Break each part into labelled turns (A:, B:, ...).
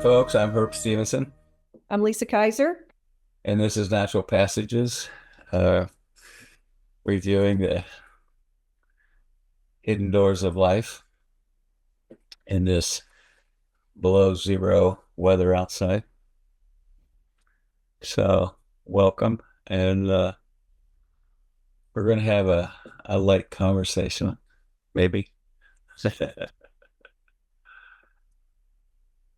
A: folks. I'm Herb Stevenson,
B: I'm Lisa Kayser.
A: and this is Natural Passages, uh, reviewing the hidden doors of life in this below zero weather outside. So, welcome, and we're going to have a light conversation, maybe.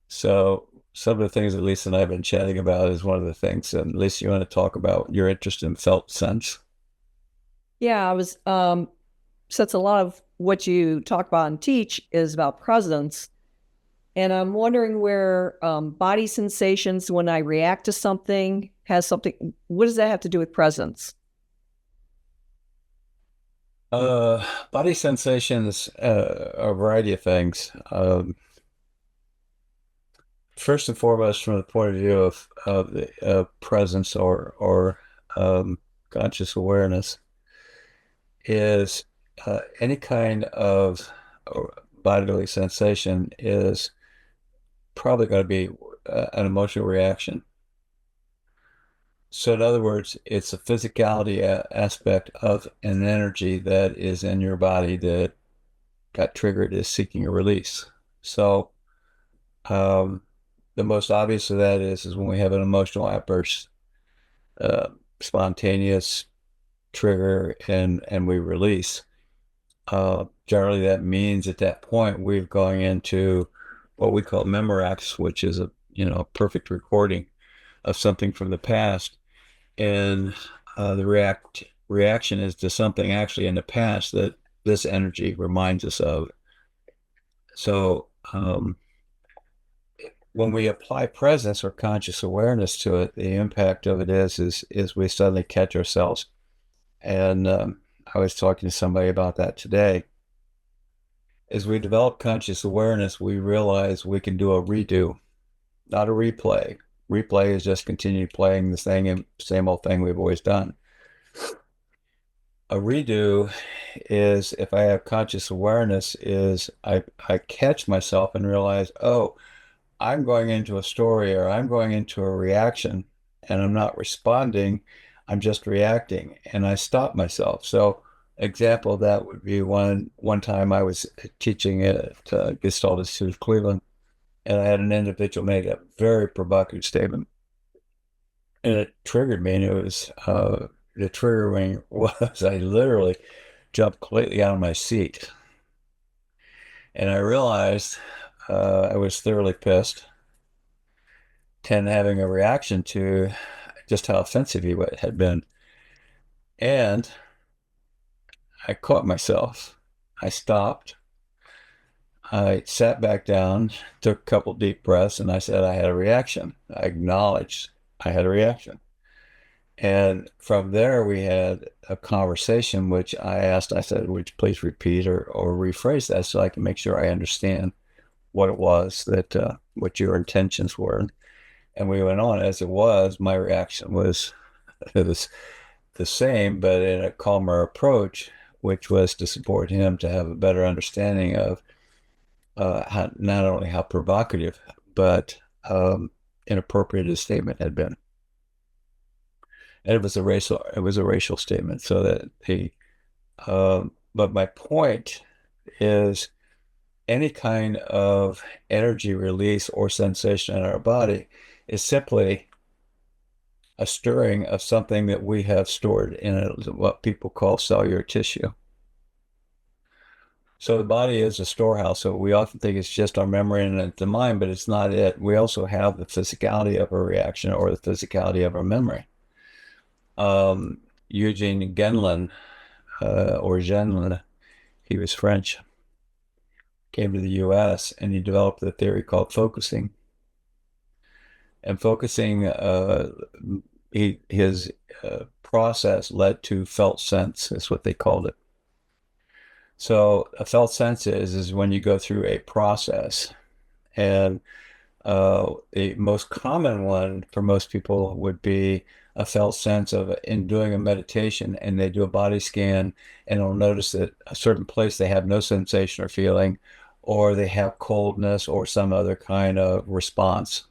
A: So, some of the things that Lisa and I have been chatting about is one of the things. And Lisa, you want to talk about your interest in felt sense?
B: Yeah, I was since a lot of what you talk about and teach is about presence, and I'm wondering where body sensations when I react to something has something. What does that have to do with presence?
A: Body sensations, a variety of things. First and foremost, from the point of view of the presence or conscious awareness, is any kind of bodily sensation is probably going to be an emotional reaction. So, in other words, it's a physicality aspect of an energy that is in your body that got triggered is seeking a release. So, um, the most obvious of that is when we have an emotional outburst, uh, spontaneous trigger, and we release. Generally, that means at that point we're going into what we call memorax, which is a perfect recording of something from the past, and the reaction is to something actually in the past that this energy reminds us of. So when we apply presence or conscious awareness to it, the impact of it is we suddenly catch ourselves. And I was talking to somebody about that today. As we develop conscious awareness, we realize we can do a redo, not a replay. Replay is just continue playing the same old thing we've always done. A redo is, if I have conscious awareness, is I catch myself and realize, oh, I'm going into a story or I'm going into a reaction and I'm not responding, I'm just reacting and I stop myself. So example of that would be one time I was teaching at Gestalt Institute of Cleveland, and I had an individual make a very provocative statement, and it triggered me, and it was the triggering was I literally jumped completely out of my seat, and I realized I was thoroughly pissed, and having a reaction to just how offensive he had been. And I caught myself. I stopped. I sat back down, took a couple deep breaths, and I said I had a reaction. I acknowledged I had a reaction. And from there, we had a conversation, which I said, would you please repeat or rephrase that so I can make sure I understand what it was that, what your intentions were. And we went on as it was. My reaction was, it was the same, but in a calmer approach, which was to support him to have a better understanding of not only how provocative, but inappropriate his statement had been. And it was a racial statement. So that but my point is any kind of energy release or sensation in our body is simply a stirring of something that we have stored in what people call cellular tissue. So the body is a storehouse. So we often think it's just our memory and the mind, but it's not it. We also have the physicality of a reaction or the physicality of our memory. Eugene Genlin, or Genlin, he was French, came to the US and he developed a theory called focusing. And focusing, his process led to felt sense, is what they called it. So a felt sense is when you go through a process, and the most common one for most people would be a felt sense of in doing a meditation, and they do a body scan, and they'll notice that a certain place they have no sensation or feeling, or they have coldness or some other kind of response.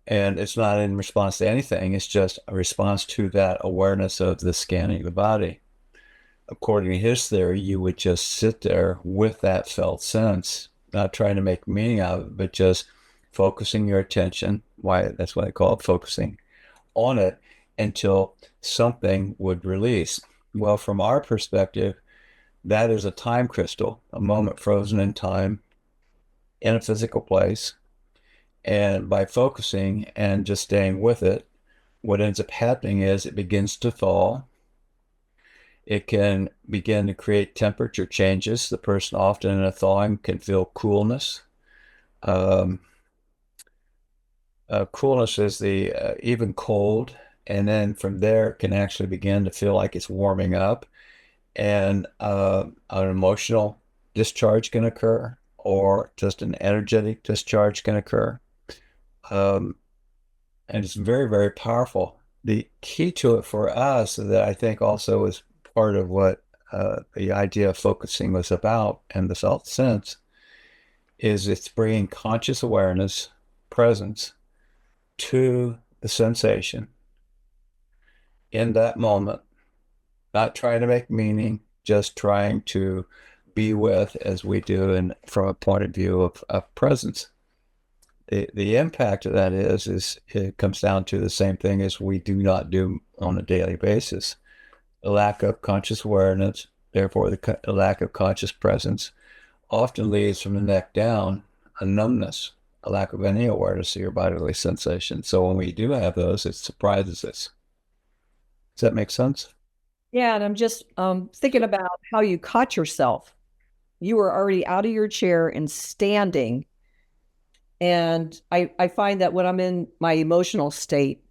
A: And it's not in response to anything, it's just a response to that awareness of the scanning of the body. According to his theory, you would just sit there with that felt sense, not trying to make meaning out of it, but just focusing your attention. Why that's what I call it, focusing on it until something would release. Well, from our perspective, that is a time crystal, a moment frozen in time in a physical place. And by focusing and just staying with it, what ends up happening is it begins to thaw. It can begin to create temperature changes. The person often in a thawing can feel coolness. Um, coolness is the even cold, and then from there it can actually begin to feel like it's warming up, and an emotional discharge can occur, or just an energetic discharge can occur. Um, and it's very, very powerful. The key to it for us that I think also is part of what the idea of focusing was about and the felt sense is it's bringing conscious awareness, presence to the sensation in that moment, not trying to make meaning, just trying to be with as we do and from a point of view of presence. The impact of that is it comes down to the same thing as we do not do on a daily basis. A lack of conscious awareness, therefore the lack of conscious presence, often leads from the neck down a numbness, a lack of any awareness of your bodily sensation. So when we do have those, it surprises us. Does that make sense?
B: Yeah, and I'm just thinking about how you caught yourself. You were already out of your chair and standing. And I find that when I'm in my emotional state,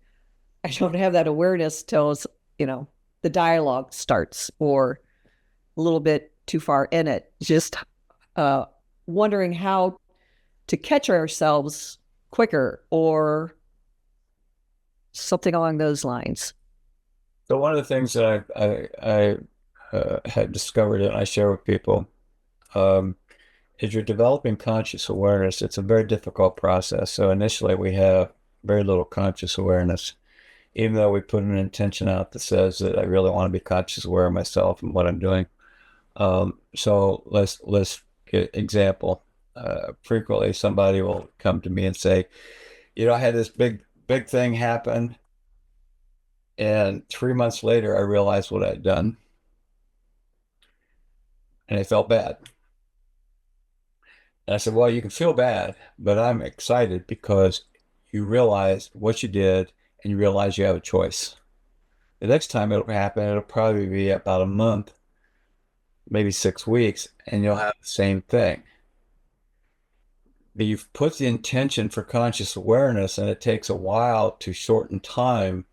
B: I don't have that awareness till you know, the dialogue starts or a little bit too far in it. Just uh, wondering how to catch ourselves quicker or something along those lines.
A: So one of the things that I had discovered and I share with people um, is you're developing conscious awareness. It's a very difficult process. So initially we have very little conscious awareness, even though we put an intention out that says that I really want to be conscious aware of myself and what I'm doing. So let's get example. Frequently somebody will come to me and say, I had this big thing happen, and 3 months later I realized what I'd done, and I felt bad. And I said, well, you can feel bad, but I'm excited because you realized what you did and you realize you have a choice. The next time it'll happen, it'll probably be about a month, maybe 6 weeks, and you'll have the same thing. But you've put the intention for conscious awareness, and it takes a while to shorten time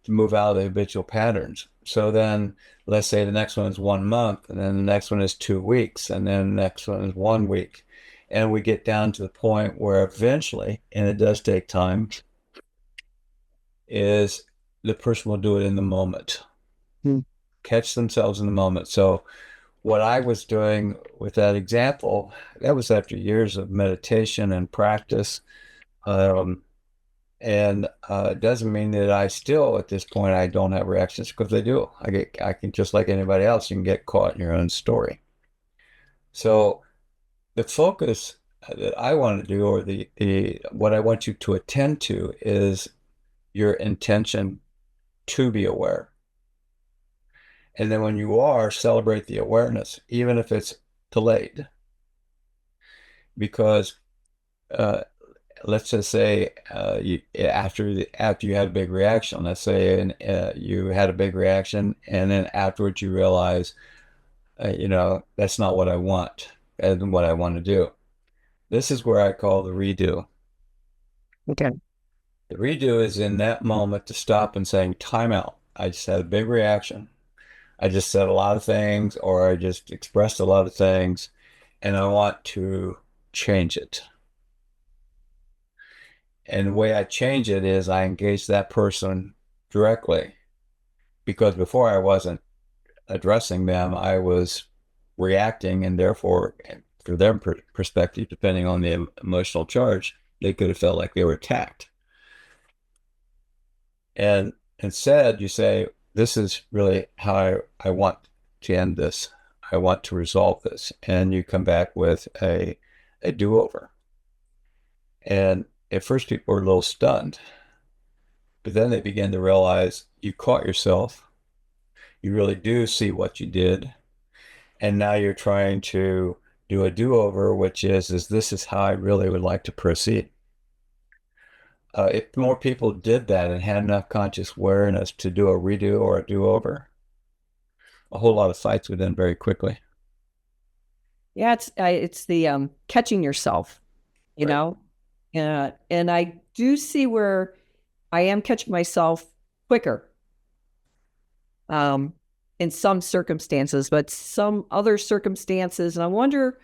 A: to move out of the habitual patterns. So then let's say the next one is 1 month, and then the next one is 2 weeks, and then the next one is 1 week. And we get down to the point where eventually, and it does take time, is the person will do it in the moment,
B: Hmm.
A: catch themselves in the moment. So what I was doing with that example, that was after years of meditation and practice. Um, and it doesn't mean that I still, at this point, I don't have reactions because I do. I can, just like anybody else, you can get caught in your own story. So the focus that I want to do, or the what I want you to attend to, is your intention to be aware. And then when you are, celebrate the awareness, even if it's delayed, because uh, let's just say after you had a big reaction, let's say you had a big reaction, and then afterwards you realize, that's not what I want and what I want to do. This is where I call the redo.
B: Okay.
A: The redo is in that moment to stop and saying, time out. I just had a big reaction. I just said a lot of things, or I just expressed a lot of things, and I want to change it. And the way I change it is I engage that person directly, because before I wasn't addressing them, I was reacting, and therefore for their perspective, depending on the emotional charge, they could have felt like they were attacked. And instead, you say, this is really how I want to end this. I want to resolve this. And you come back with a do-over. And at first, people were a little stunned, but then they begin to realize you caught yourself. You really do see what you did. And now you're trying to do a do-over, which is this is how I really would like to proceed. If more people did that and had enough conscious awareness to do a redo or a do-over, a whole lot of fights would end very quickly.
B: Yeah, it's the catching yourself, you
A: Right.
B: know, and I do see where I am catching myself quicker um, in some circumstances, but some other circumstances, and I wonder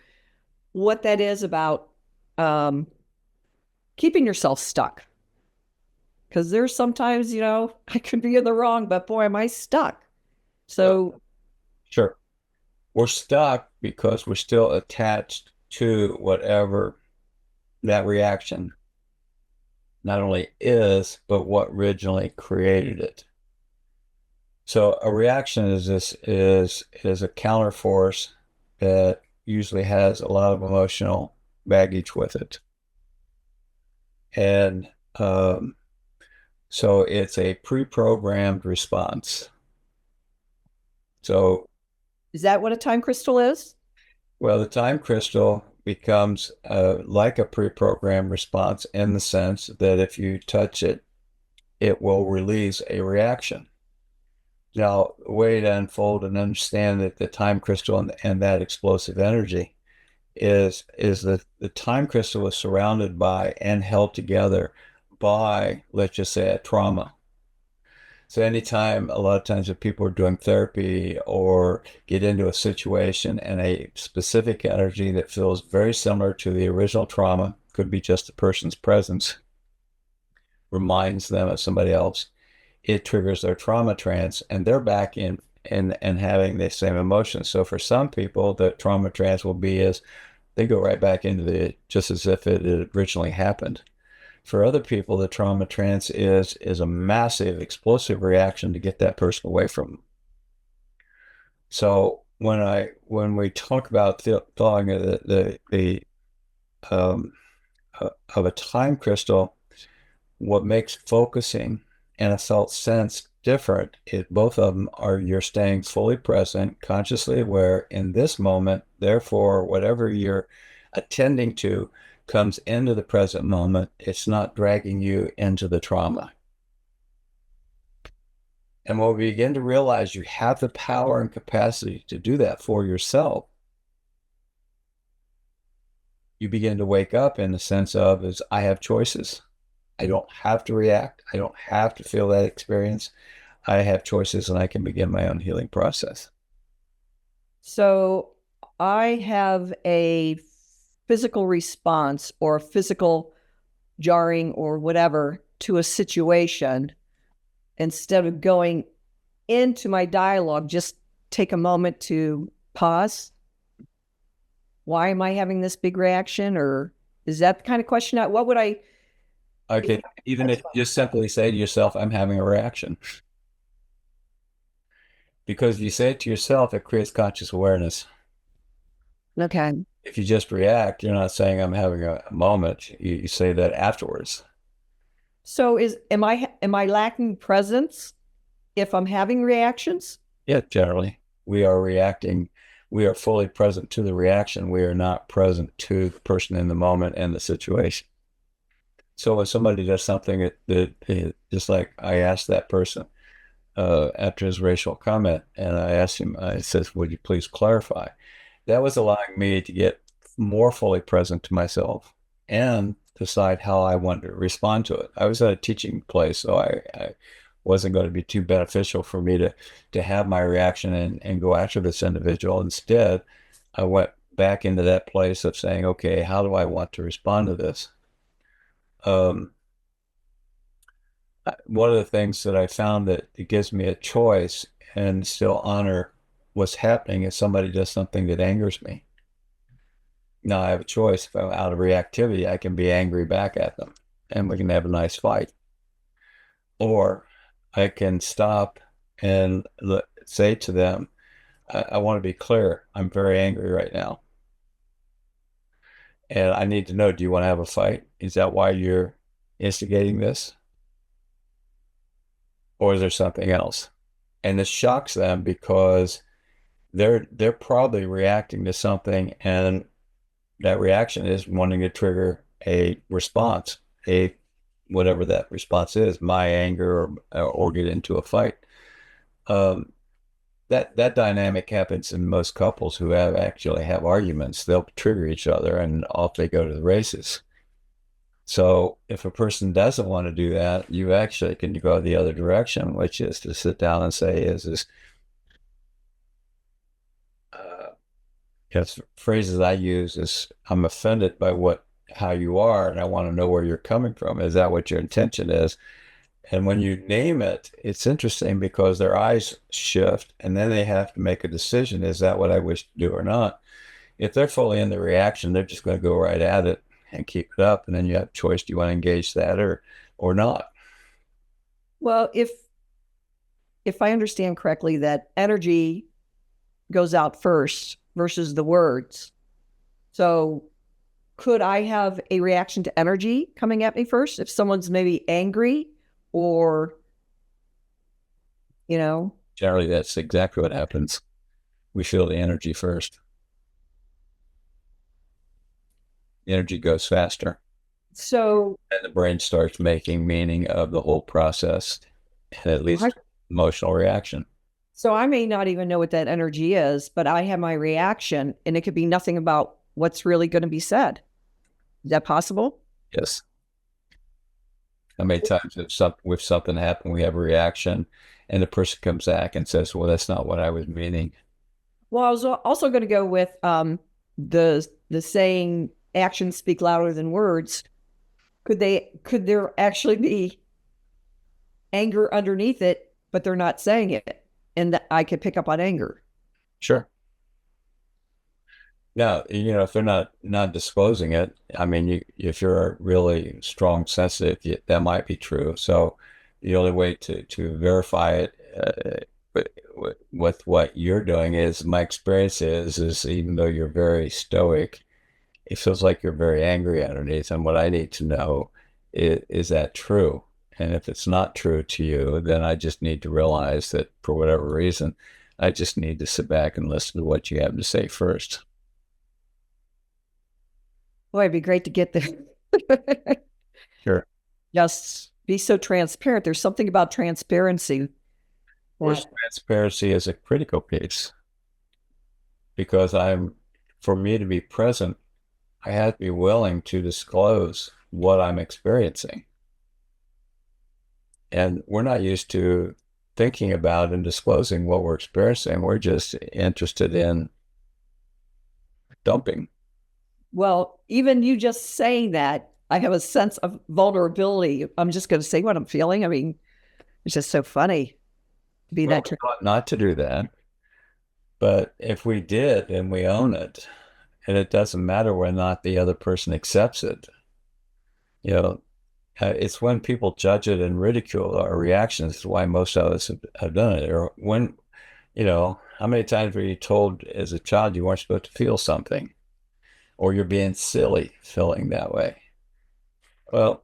B: what that is about um, keeping yourself stuck. Because there's sometimes, I could be in the wrong, but boy, am I stuck.
A: Well,
B: So
A: sure. We're stuck because we're still attached to whatever that reaction not only is, but what originally created it. So a reaction is a counter force that usually has a lot of emotional baggage with it. And so it's a pre-programmed response. So,
B: is that what a time crystal is?
A: well, the time crystal becomes like a pre-programmed response in the sense that if you touch it, it will release a reaction. Now, the way to unfold and understand that the time crystal and that explosive energy is that the time crystal is surrounded by and held together by, let's just say, a trauma. So anytime, a lot of times if people are doing therapy or get into a situation and a specific energy that feels very similar to the original trauma, could be just the person's presence, reminds them of somebody else, it triggers their trauma trance and they're back in and having the same emotions. So for some people, the trauma trance will be as they go right back into the just as if it had originally happened. For other people, the trauma trance is a massive explosive reaction to get that person away from them. So when we talk about thawing the um, of a time crystal, what makes focusing and a felt sense different is both of them are you're staying fully present, consciously aware in this moment. Therefore, whatever you're attending to comes into the present moment. It's not dragging you into the trauma. And when we begin to realize you have the power and capacity to do that for yourself, you begin to wake up in the sense of is I have choices. I don't have to react. I don't have to feel that experience. I have choices and I can begin my own healing process.
B: So I have a physical response or a physical jarring or whatever to a situation. Instead of going into my dialogue, just take a moment to pause. Why am I having this big reaction? Or is that the kind of question? What would I?
A: Okay, even if you just simply say to yourself, I'm having a reaction. Because if you say it to yourself, it creates conscious awareness.
B: Okay.
A: If you just react, you're not saying I'm having a moment. You say that afterwards.
B: So am I lacking presence if I'm having reactions?
A: Yeah, generally, we are reacting. We are fully present to the reaction. We are not present to the person in the moment and the situation. So when somebody does something just like I asked that person after his racial comment, and I asked him, I says, would you please clarify? That was allowing me to get more fully present to myself and decide how I wanted to respond to it. I was at a teaching place, so I wasn't going to be too beneficial for me to have my reaction and go after this individual. Instead, I went back into that place of saying, okay, how do I want to respond to this? Um, One of the things that I found that it gives me a choice and still honor what's happening if somebody does something that angers me. Now I have a choice. If I'm out of reactivity, I can be angry back at them and we can have a nice fight. Or I can stop and say to them, I want to be clear. I'm very angry right now. And I need to know, do you want to have a fight? Is that why you're instigating this? Or is there something else? And this shocks them because they're probably reacting to something, and that reaction is wanting to trigger a response, a whatever that response is, my anger or get into a fight. Um, that dynamic happens in most couples who have actually have arguments. They'll trigger each other and off they go to the races. So if a person doesn't want to do that, you actually can go the other direction, which is to sit down and say, is this uh, yes, phrases I use is I'm offended by how you are and I want to know where you're coming from. Is that what your intention is? And when you name it, it's interesting because their eyes shift and then they have to make a decision. Is that what I wish to do or not? If they're fully in the reaction, they're just going to go right at it and keep it up. And then you have a choice. Do you want to engage that or not?
B: Well, if I understand correctly, that energy goes out first versus the words. So could I have a reaction to energy coming at me first if someone's maybe angry or, you know?
A: Generally, that's exactly what happens. We feel the energy first. The energy goes faster.
B: So
A: And the brain starts making meaning of the whole process and at
B: I,
A: least emotional reaction.
B: so I may not even know what that energy is, but I have my reaction and it could be nothing about what's really going to be said. Is that possible?
A: Yes. How many times if something happened, we have a reaction and the person comes back and says, well, that's not what I was meaning.
B: Well, I was also going to go with the saying actions speak louder than words. Could there actually be anger underneath it, but they're not saying it, and that I could pick up on anger?
A: Sure. Now, if they're not disclosing it, I mean, if you're a really strong sensitive, that might be true. So the only way to verify it with what you're doing is my experience is even though you're very stoic, it feels like you're very angry underneath. And what I need to know is that true? And if it's not true to you, then I just need to realize that for whatever reason, I just need to sit back and listen to what you have to say first.
B: Boy, it'd be great to get there.
A: Sure.
B: Just be so transparent. There's something about transparency
A: Of
B: that,
A: course, transparency is a critical piece because for me to be present, I have to be willing to disclose what I'm experiencing. And we're not used to thinking about and disclosing what we're experiencing. We're just interested in dumping.
B: well, even you just saying that, I have a sense of vulnerability. I'm just going to say what I'm feeling. I mean, it's just so funny to be
A: Well,
B: that.
A: we ought not to do that. But if we did and we own it, and it doesn't matter whether or not the other person accepts it, you know, it's when people judge it and ridicule our reactions is why most of us have done it. Or when, how many times were you told as a child you weren't supposed to feel something, or you're being silly feeling that way? Well,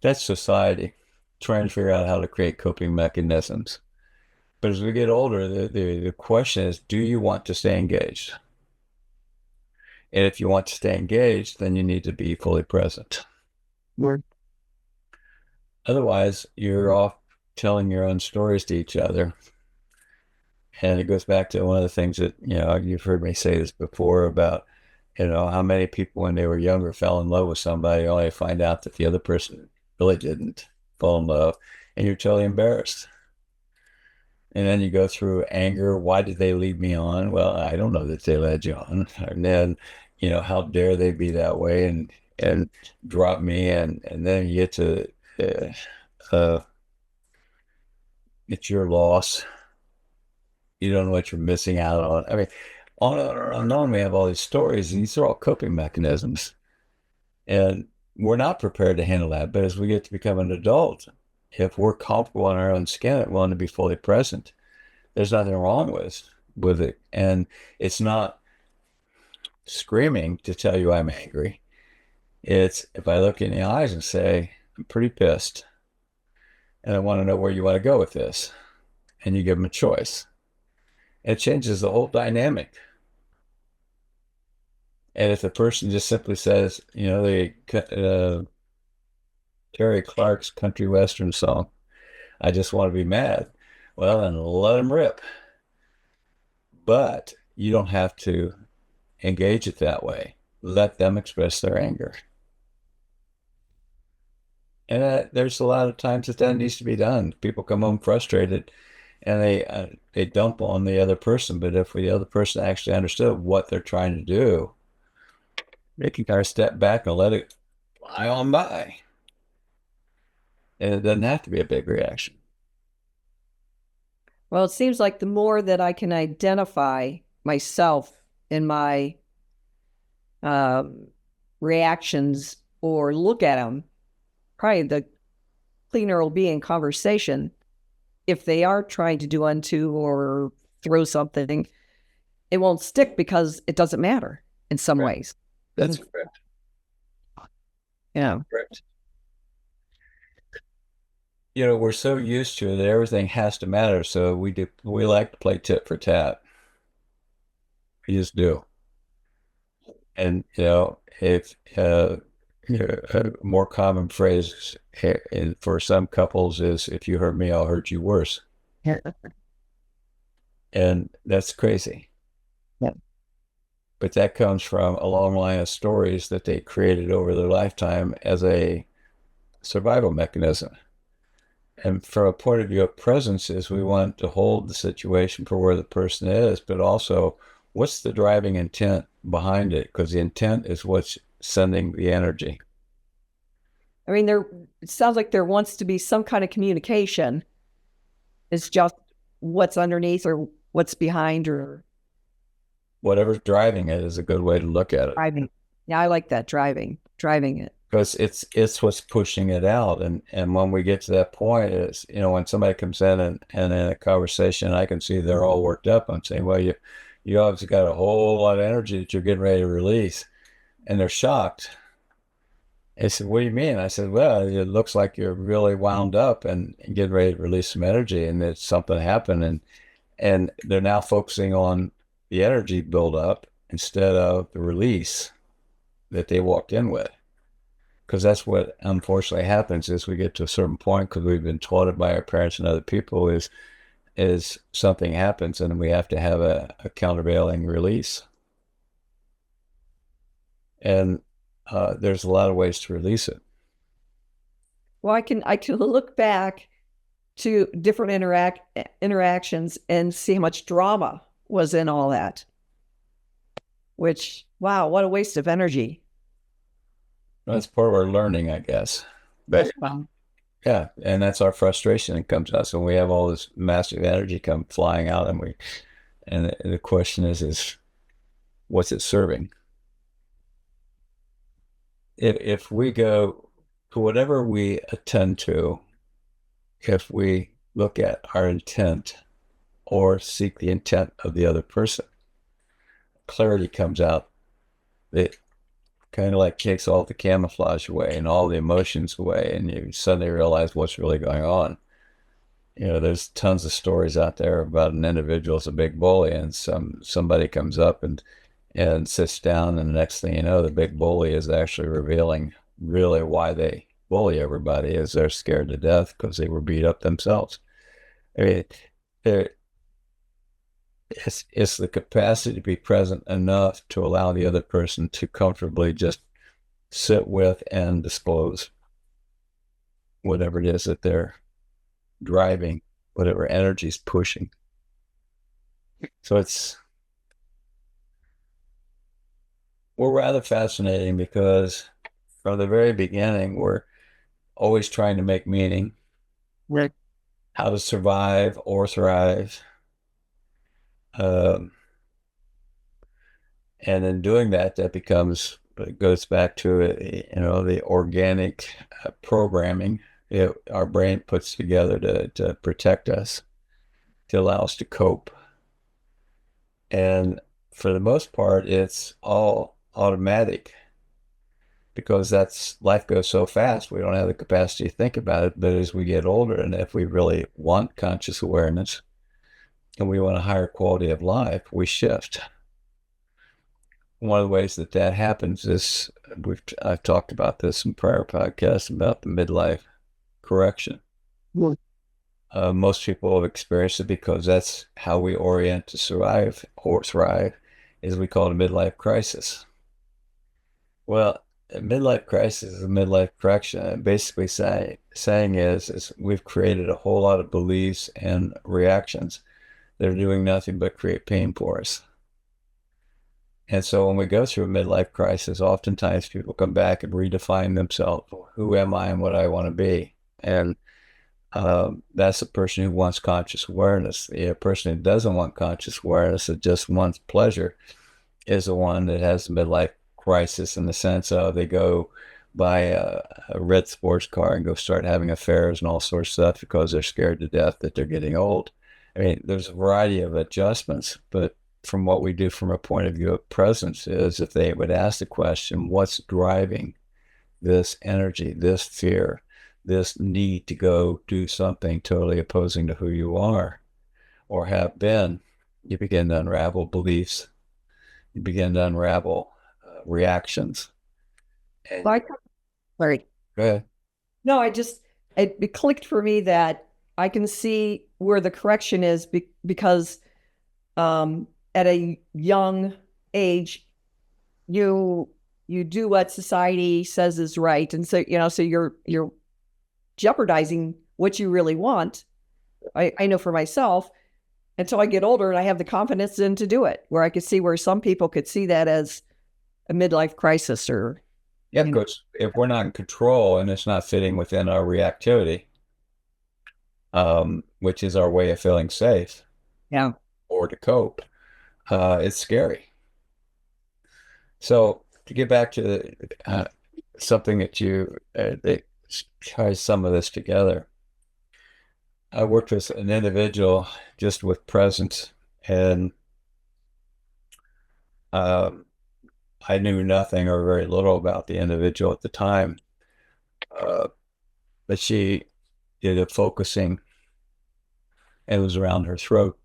A: that's society trying to figure out how to create coping mechanisms. But as we get older, the question is, do you want to stay engaged? And if you want to stay engaged, then you need to be fully present.
B: Word.
A: Otherwise, you're off telling your own stories to each other. And it goes back to one of the things that, you've heard me say this before about, how many people when they were younger fell in love with somebody only to find out that the other person really didn't fall in love. And you're totally embarrassed. And then you go through anger. Why did they lead me on? Well, I don't know that they led you on. And then, how dare they be that way and drop me? And then you get to, uh, it's your loss. You don't know what you're missing out on. I mean, On and on, we have all these stories, and these are all coping mechanisms. And we're not prepared to handle that. But as we get to become an adult, if we're comfortable in our own skin and willing to be fully present, there's nothing wrong with it. And it's not screaming to tell you I'm angry. It's if I look in the eyes and say, I'm pretty pissed and I want to know where you want to go with this. And you give them a choice. It changes the whole dynamic. And if the person just simply says, Terry Clark's country western song, I just want to be mad, well, then let them rip. But you don't have to engage it that way. Let them express their anger. And there's a lot of times that needs to be done. People come home frustrated and they dump on the other person. But if the other person actually understood what they're trying to do, they can kind of step back and let it fly on by. And it doesn't have to be a big reaction.
B: Well, it seems like the more that I can identify myself in my um, reactions or look at them, probably the cleaner will be in conversation. If they are trying to do unto or throw something, it won't stick because it doesn't matter in some
A: Right.
B: ways.
A: That's correct.
B: Yeah.
A: Correct. We're so used to it that everything has to matter. So we like to play tit for tat. We just do. And if a more common phrase for some couples is, "If you hurt me, I'll hurt you worse,"
B: Yeah.
A: and that's crazy.
B: Yeah.
A: But that comes from a long line of stories that they created over their lifetime as a survival mechanism. And from a point of view of presence, is we want to hold the situation for where the person is, but also what's the driving intent behind it? Because the intent is what's sending the energy.
B: I mean, it sounds like there wants to be some kind of communication. It's just what's underneath or what's behind or
A: Whatever's driving it is a good way to look at it.
B: driving. Yeah, I like that driving it.
A: Because it's what's pushing it out. And when we get to that point, is when somebody comes in and in a conversation, I can see they're all worked up. I'm saying, well, you obviously got a whole lot of energy that you're getting ready to release. And they're shocked. They said, what do you mean? I said, well, it looks like you're really wound up and getting ready to release some energy, and that something happened, and they're now focusing on the energy buildup instead of the release that they walked in with. Because that's what unfortunately happens is we get to a certain point because we've been taught it by our parents and other people is something happens and we have to have a countervailing release. And there's a lot of ways to release it.
B: Well, I can look back to different interactions and see how much drama was in all that. Which, wow, what a waste of energy.
A: That's part of our learning, I guess. But
B: That's fun.
A: yeah, and that's our frustration that comes to us when we have all this massive energy come flying out, and the question is what's it serving? If we go to whatever we attend to, if we look at our intent or seek the intent of the other person, clarity comes out. It kind of like takes all the camouflage away and all the emotions away, and you suddenly realize what's really going on. There's tons of stories out there about an individual as a big bully, and somebody comes up and sits down, and the next thing you know, the big bully is actually revealing really why they bully everybody is they're scared to death because they were beat up themselves. I mean, it's the capacity to be present enough to allow the other person to comfortably just sit with and disclose whatever it is that they're driving, whatever energy is pushing. So we're rather fascinating because from the very beginning, we're always trying to make meaning,
B: Right.
A: how to survive or thrive. Um, And in doing that, that becomes, it goes back to, the organic programming our brain puts together to protect us, to allow us to cope. And for the most part, it's all automatic because that's life goes so fast. We don't have the capacity to think about it. But as we get older, and if we really want conscious awareness and we want a higher quality of life, we shift. One of the ways that that happens is I've talked about this in prior podcasts about the midlife correction.
B: Mm.
A: Most people have experienced it because that's how we orient to survive or thrive, is we call it a midlife crisis. Well, a midlife crisis is a midlife correction. And basically saying is we've created a whole lot of beliefs and reactions that are doing nothing but create pain for us. And so when we go through a midlife crisis, oftentimes people come back and redefine themselves. Who am I and what I want to be? And that's a person who wants conscious awareness. The person who doesn't want conscious awareness, that just wants pleasure, is the one that has a midlife crisis in the sense of they go buy a red sports car and go start having affairs and all sorts of stuff because they're scared to death that they're getting old. I mean, there's a variety of adjustments, but from what we do from a point of view of presence is if they would ask the question, what's driving this energy, this fear, this need to go do something totally opposing to who you are or have been, you begin to unravel beliefs, you begin to unravel reactions. And
B: Like, Larry.
A: go ahead.
B: No, it clicked for me that I can see where the correction is because at a young age, you you do what society says is right, and so so you're jeopardizing what you really want. I know for myself until I get older and I have the confidence then to do it, where I could see where some people could see that as a midlife crisis or
A: Yeah,
B: you know,
A: because if we're not in control and it's not fitting within our reactivity, which is our way of feeling safe
B: yeah.
A: or to cope, it's scary. So to get back to something that ties some of this together, I worked with an individual just with presence, and um, I knew nothing or very little about the individual at the time, uh, but she did a focusing, and it was around her throat,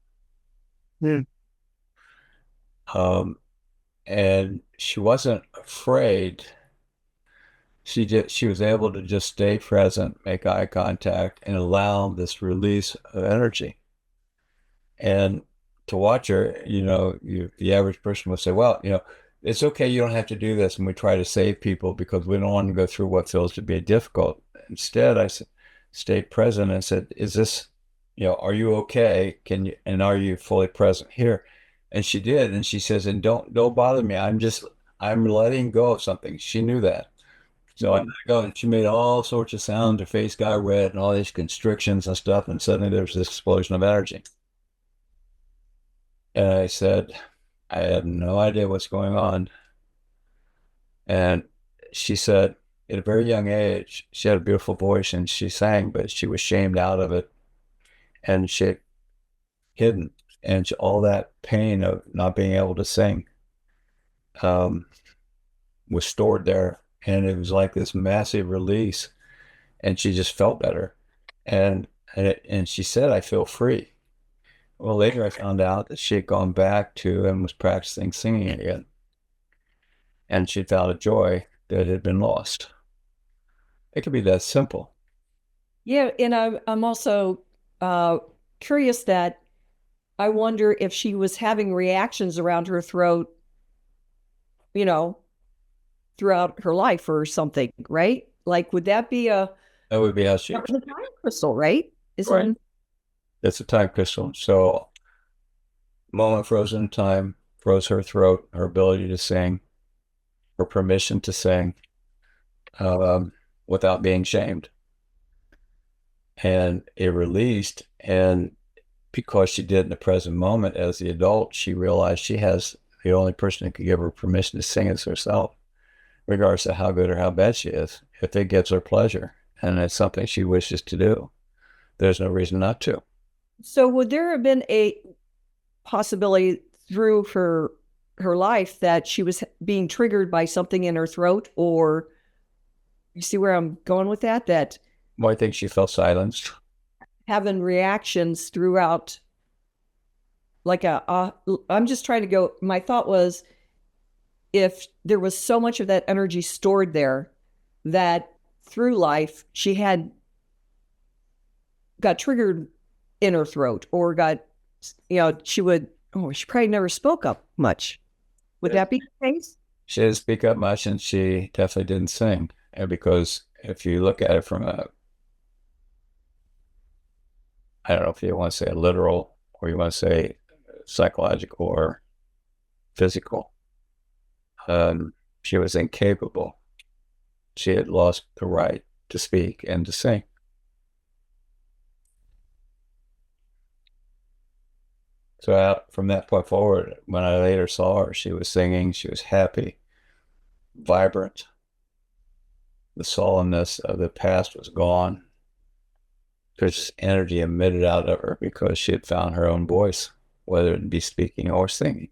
B: Mm.
A: um, and she wasn't afraid. She was able to just stay present, make eye contact, and allow this release of energy. And to watch her, the average person would say, well, it's okay. You don't have to do this. And we try to save people because we don't want to go through what feels to be difficult. Instead, stayed present and said, is this, are you okay? And are you fully present here? And she did. And she says, and don't bother me. I'm letting go of something. She knew that. So I let go, and she made all sorts of sounds. Her face got red and all these constrictions and stuff. And suddenly there was this explosion of energy. And I said, I had no idea what's going on. And she said, at a very young age, she had a beautiful voice and she sang, but she was shamed out of it and she had hidden. And all that pain of not being able to sing um, was stored there. And it was like this massive release. And she just felt better. And she said, I feel free. Well, later I found out that she had gone back to and was practicing singing again. And she found a joy that had been lost. It could be that simple.
B: Yeah, and I'm also uh, curious that I wonder if she was having reactions around her throat, you know, throughout her life or something, right? Like, would that be
A: That would be how she
B: that was a time crystal, right?
A: right.
B: Isn't
A: That's a time crystal. So moment frozen in time, froze her throat, her ability to sing, her permission to sing um, without being shamed. And it released. And because she did in the present moment as the adult, she realized she has The only person who can give her permission to sing is herself, regardless of how good or how bad she is. If it gives her pleasure and it's something she wishes to do, there's no reason not to.
B: So would there have been a possibility through her life that she was being triggered by something in her throat, or you see where I'm going with that? That
A: Well, I think she felt silenced.
B: having reactions throughout, like I'm just trying to go. My thought was if there was so much of that energy stored there that through life she had got triggered in her throat or got, she would, oh, she probably never spoke up much. Would that be the case?
A: She didn't speak up much, and she definitely didn't sing. And because if you look at it from a, I don't know if you want to say a literal or you want to say psychological or physical, she was incapable. She had lost the right to speak and to sing. So from that point forward, when I later saw her, she was singing, she was happy, vibrant. The sullenness of the past was gone. There's energy emitted out of her because she had found her own voice, whether it be speaking or singing.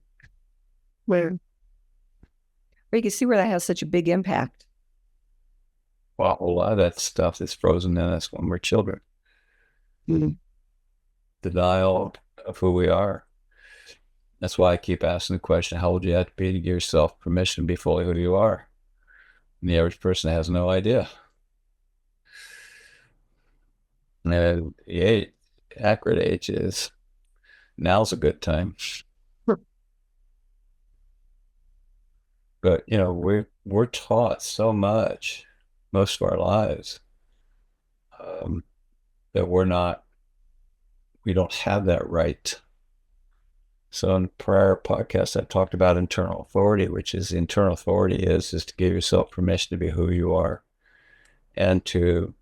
B: Where? Or you can see where that has such a big impact.
A: Well, a lot of that stuff is frozen in us when we're children.
B: Mhm.
A: Denial of who we are. That's why I keep asking the question, how old do you have to be to give yourself permission to be fully who you are? And the average person has no idea. And the accurate age is now's a good time. But we're taught so much most of our lives um, that we don't have that right. So in prior podcasts, I talked about internal authority, which is internal authority is to give yourself permission to be who you are and to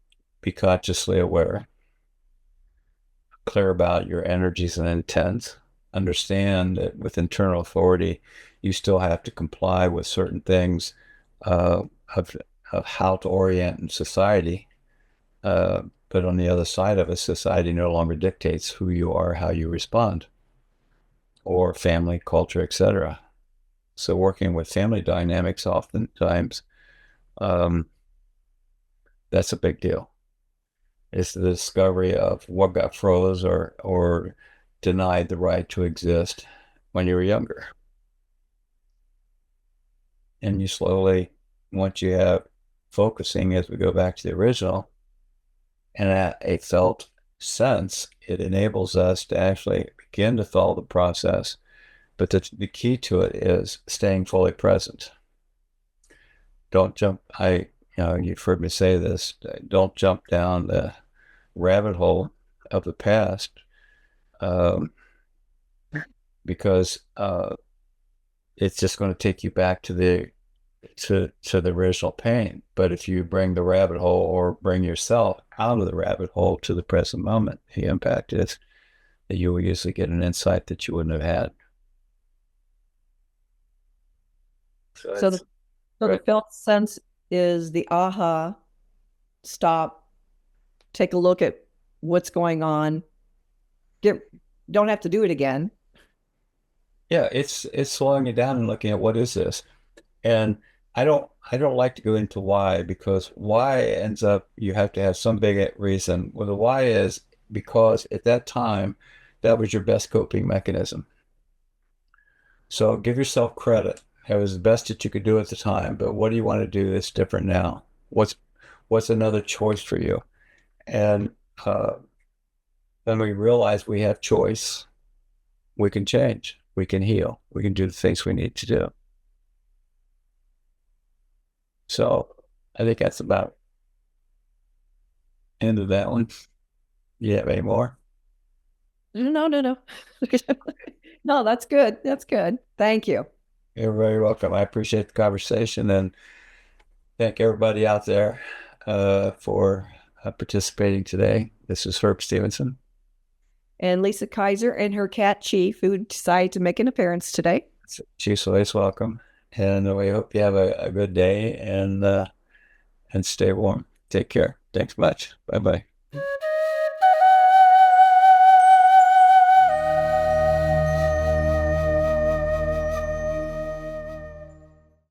A: be consciously aware, clear about your energies and intents. Understand that with internal authority, you still have to comply with certain things uh, of how to orient in society. But on the other side of it, society no longer dictates who you are, how you respond, or family, culture, etc. So working with family dynamics oftentimes, um, that's a big deal. It's the discovery of what got froze or denied the right to exist when you were younger. And you slowly, once you have focusing, as we go back to the original, and at a felt sense, it enables us to actually begin to follow the process. But the key to it is staying fully present. Don't jump. You've heard me say this. Don't jump down the rabbit hole of the past, um, because it's just going to take you back to the original pain. But if you bring the rabbit hole or bring yourself out of the rabbit hole to the present moment, the impact is that you will usually get an insight that you wouldn't have had. So
B: So
A: it's
B: the so the
A: good.
B: felt sense is the aha, stop, take a look at what's going on. Get Don't have to do it again.
A: Yeah, it's slowing it down and looking at what is this. And I don't like to go into why because why ends up you have to have some big reason. Well, the why is because at that time that was your best coping mechanism. So give yourself credit. It was the best that you could do at the time, but what do you want to do that's different now? What's another choice for you? And then we realize we have choice. We can change. We can heal. We can do the things we need to do. So I think that's about end of that one. You have any more?
B: No, no, no. No, that's good. That's good. Thank you.
A: You're very welcome. I appreciate the conversation and thank everybody out there for participating today. This is Herb Stevenson.
B: And Lisa Kayser and her cat Chief, who decided to make an appearance today.
A: She's always welcome. And we hope you have a good day and stay warm. Take care. Thanks much. Bye bye.